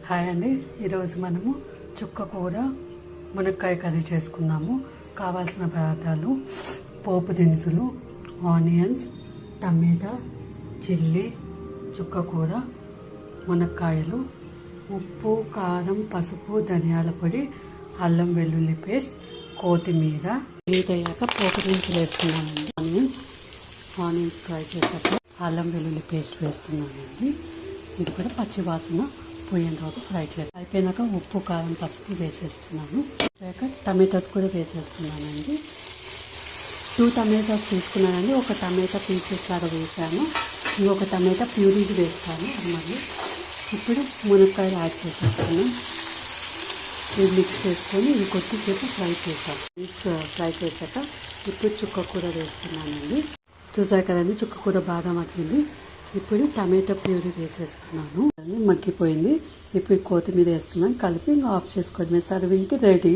Hi అండి, ఈరోజు మనము చుక్క కూర మునక్కాయ కర్రీ చేసుకుందాము. కావాల్సిన పదార్థాలు: పోపు దినుసులు, ఆనియన్స్, టమాటా, చిల్లీ, చుక్క కూర, మునక్కాయలు, ఉప్పు, కారం, పసుపు, ధనియాల పొడి, అల్లం వెల్లుల్లి పేస్ట్, కొత్తిమీర. ఇదయ్యాక పోపు దినుసులు వేస్తున్నానండి. ఆనియన్స్ ఫ్రై చేశాక అల్లం వెల్లుల్లి పేస్ట్ వేస్తున్నానండి. ఇది కూడా పచ్చి వాసన పోయేంత వరకు ఫ్రై చేయాలి. అయిపోయినాక ఉప్పు, కారం, పసుపు వేసేస్తున్నాను. టమాటాస్ కూడా వేసేస్తున్నానండి. 2 టమాటాస్ తీసుకున్నానండి. ఒక టమాటా పీసెస్ లాగా వేసాను, ఇంకొక టమాటా ప్యూరీ వేస్తాను. మళ్ళీ ఇప్పుడు మునక్కాయలు యాడ్ చేసేస్తాను. ఇది మిక్స్ చేసుకొని ఇది కొద్దిసేపు ఫ్రై చేసాను. ఫ్రై చేశాక ఇప్పుడు చుక్క కూర వేస్తున్నానండి. చూసారు కదండి, చుక్క కూర బాగా మగ్గింది. ఇప్పుడు టమాటా ప్యూరీ వేసేస్తున్నాను. మగ్గిపోయింది. ఇప్పుడు కొత్తిమీర వేస్తున్నాను. కలిపి ఆఫ్ చేసుకోవడమే. సర్వింగ్కి రెడీ.